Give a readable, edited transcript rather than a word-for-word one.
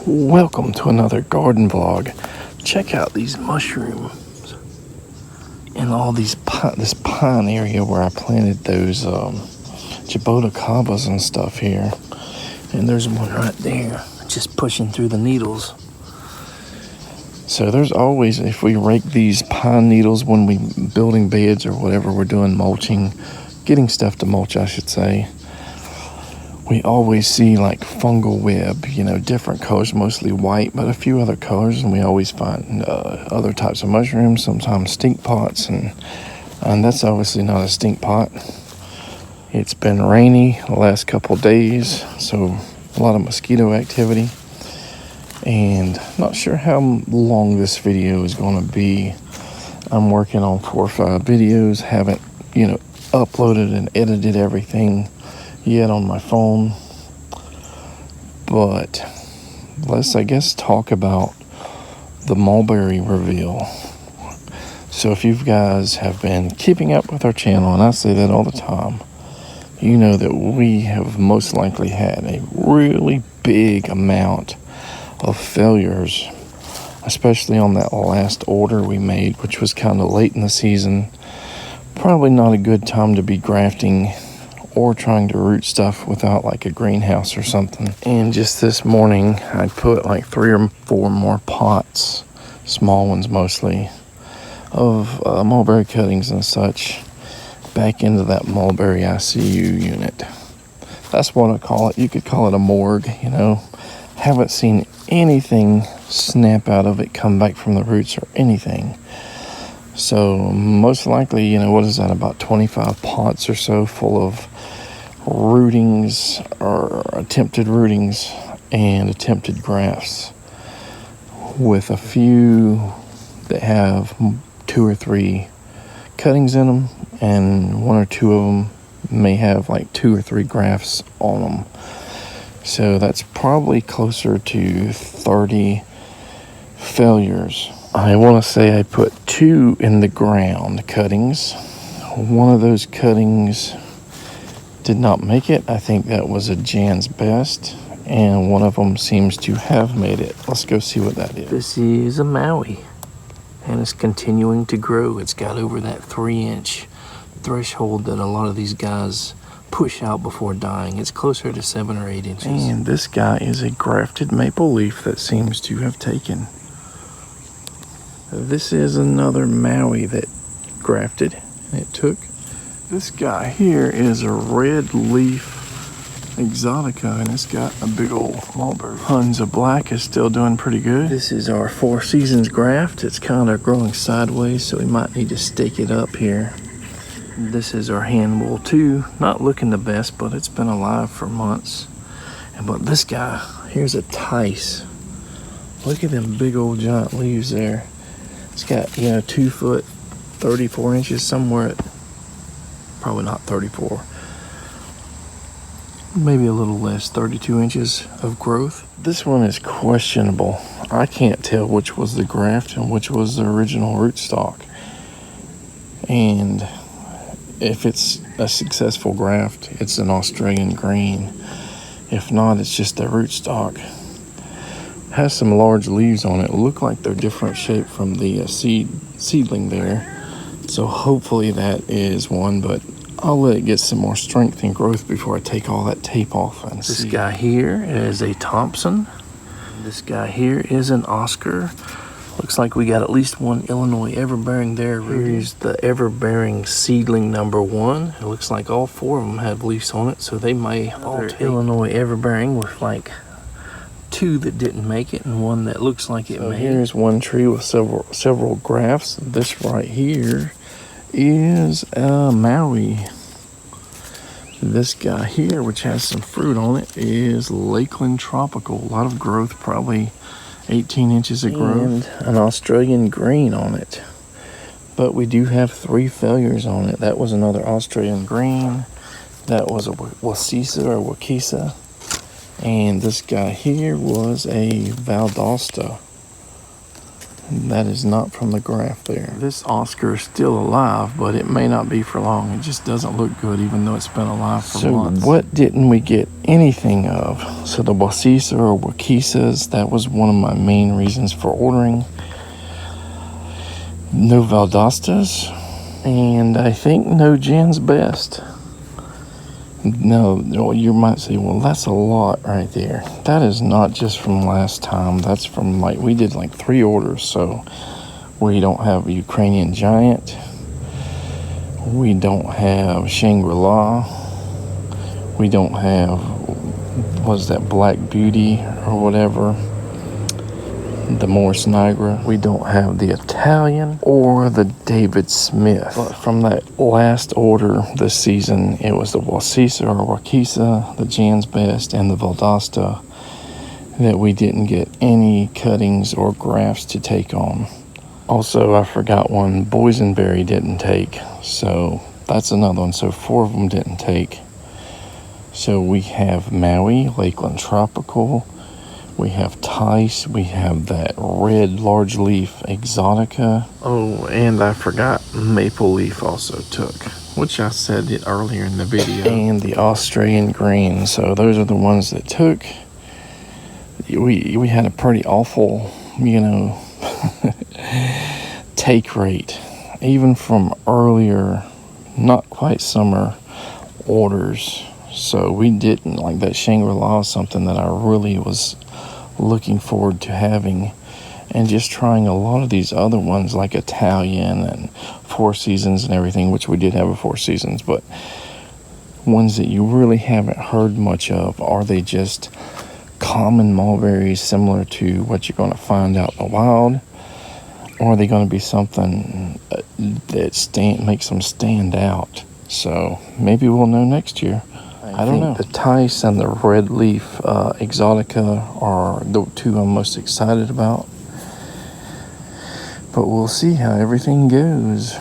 Welcome to another garden vlog. Check out these mushrooms and all these this pine area where I planted those jaboticabas and stuff here. And there's one right there, just pushing through the needles. So there's always, if we rake these pine needles when we building beds or whatever we're doing mulching, getting stuff to mulch, I should say, we always see like fungal web, different colors, mostly white, but a few other colors. And we always find other types of mushrooms, sometimes stink pots, and that's obviously not a stink pot. It's been rainy the last couple days, so a lot of mosquito activity. And not sure how long this video is going to be. I'm working on 4 or 5 videos, haven't, uploaded and edited everything yet on my phone. But let's, I guess, talk about the mulberry reveal. So if you guys have been keeping up with our channel, and I say that all the time, you know that we have most likely had a really big amount of failures, especially on that last order we made, which was kind of late in the season. Probably not a good time to be grafting or trying to root stuff without like a greenhouse or something. And just this morning I put like 3 or 4 more pots, small ones mostly, of mulberry cuttings and such back into that mulberry ICU unit. That's what I call it. You could call it a morgue. Haven't seen anything snap out of it, come back from the roots or anything. So most likely, what is that, about 25 pots or so full of rootings or attempted rootings and attempted grafts, with a few that have 2 or 3 cuttings in them, and 1 or 2 of them may have like 2 or 3 grafts on them. So that's probably closer to 30 failures. I want to say I put 2 in the ground cuttings. One of those cuttings did not make it. I think that was a Jan's best, and one of them seems to have made it. Let's go see what that is. This is a Maui, and it's continuing to grow. It's got over that 3-inch threshold that a lot of these guys push out before dying. It's closer to 7 or 8 inches. And this guy is a grafted maple leaf that seems to have taken. This is another Maui that grafted and it took. This guy here is a red leaf Exotica, and it's got a big old mulberry. Hunza Black is still doing pretty good. This is our 4 Seasons graft. It's kind of growing sideways, so we might need to stake it up here. This is our hand wool too. Not looking the best, but it's been alive for months. But this guy, here's a Tice. Look at them big old giant leaves there. It's got, 2 foot, 34 inches somewhere at, probably not 34. Maybe a little less, 32 inches of growth. This one is questionable. I can't tell which was the graft and which was the original rootstock. And if it's a successful graft, it's an Australian green. If not, it's just a rootstock. Has some large leaves on it. Look like they're different shape from the seedling there. So hopefully that is one, but I'll let it get some more strength and growth before I take all that tape off and see. This guy here is a Thompson. This guy here is an Oscar. Looks like we got at least 1 Illinois everbearing there. Here's the everbearing seedling number 1. It looks like all 4 of them have leaves on it, so they may all take Illinois everbearing, with like 2 that didn't make it and 1 that looks like it may. Here's one tree with several grafts. This right here is a Maui. This guy here, which has some fruit on it, is Lakeland Tropical. A lot of growth, probably 18 inches of growth. And an Australian green on it. But we do have 3 failures on it. That was another Australian green. That was a Wacissa. And this guy here was a Valdosta. That is not from the graft there. This Oscar is still alive, but it may not be for long. It just doesn't look good, even though it's been alive for months. So what didn't we get anything of? So the Wacissa or Wacissas, that was one of my main reasons for ordering. No Valdostas, and I think no Jan's Best. No, you might say, well, that's a lot right there. That is not just from last time. That's from, like, we did like 3 orders. So we don't have a Ukrainian Giant. We don't have Shangri-La. We don't have, what's that, Black Beauty or whatever. The Morris Niagara. We don't have the Italian or the David Smith. But from that last order this season, it was the Wacissa or Wacissa, the Jan's Best, and the Valdosta that we didn't get any cuttings or grafts to take on. Also, I forgot one, Boysenberry didn't take, so that's another one. So 4 of them didn't take. So we have Maui, Lakeland Tropical. We have Tice. We have that red large leaf Exotica. Oh, and I forgot maple leaf also took, which I said it earlier in the video. And the Australian green. So those are the ones that took. We had a pretty awful, take rate, even from earlier, not quite summer orders. So we didn't, like that Shangri-La is something that I really was looking forward to having, and just trying a lot of these other ones like Italian and Four Seasons and everything, which we did have a Four Seasons, but ones that you really haven't heard much of. Are they just common mulberries similar to what you're going to find out in the wild, or are they going to be something that makes them stand out? So maybe we'll know next year. I don't know. The Tice and the red leaf Exotica are the 2 I'm most excited about. But we'll see how everything goes.